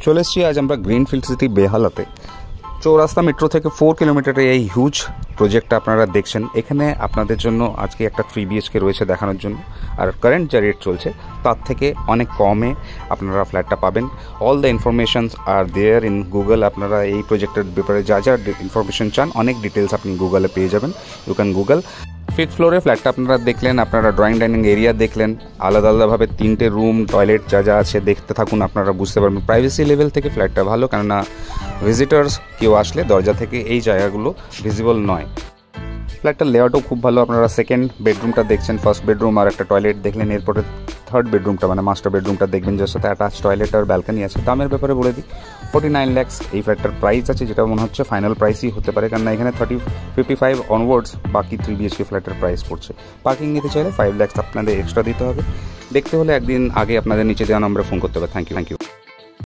চলে এসেছি আজ আমরা গ্রিনফিল্ড সিটি বেহালাতে। চৌরাস্তা মেট্রো থেকে 4 কিলোমিটারের এই হিউজ প্রজেক্টটা আপনারা দেখছেন। এখানে আপনাদের জন্য আজকে একটা 3 BHK রয়েছে দেখানোর জন্য। আর কারেন্ট যা রেট চলছে তার থেকে অনেক কমে আপনারা ফ্ল্যাটটা পাবেন। All the informations are there in Google. আপনারা এই প্রজেক্টের ব্যাপারে যা যা ইনফরমেশন চান অনেক ডিটেলস আপনি গুগলে পেয়ে যাবেন। You can Google. 5th ফ্লোরে ফ্ল্যাটটা আপনারা দেখলেন, আপনারা ড্রয়িং ডাইনিং এরিয়া দেখলেন, আলাদা আলাদাভাবে 3টে রুম, টয়লেট যা যা আছে দেখতে থাকুন, আপনারা বুঝতে পারবেন। প্রাইভেসি লেভেল থেকে ফ্ল্যাটটা ভালো, কেননা ভিজিটার্স কেউ আসলে দরজা থেকে এই জায়গাগুলো ভিজিবল নয়। ফ্ল্যাটটার লেআউটও খুব ভালো। আপনারা সেকেন্ড বেডরুমটা দেখছেন, ফার্স্ট বেডরুম আর একটা টয়লেট দেখলেন, এরপরে থার্ড বেডরুমটা মানে মাস্টার বেডরুমটা দেখবেন, যার সাথে অ্যাটাচ টয়লেট আর ব্যালকনি আছে। দামের ব্যাপারে বলে দিই, 49 lakhs এই ফ্ল্যাটটার প্রাইস আছে, যেটা মনে হচ্ছে ফাইনাল প্রাইসই হতে পারে, কারণ এখানে 55 অনওয়ার্ডস বাকি 3 BHK ফ্ল্যাটের প্রাইস পড়ছে। পার্কিং নিতে চাইলে 5 lakhs আপনাদের এক্সট্রা দিতে হবে। দেখতে হলে একদিন আগে আপনাদের নিচে দেওয়া নম্বরে ফোন করতে হবে। Thank you.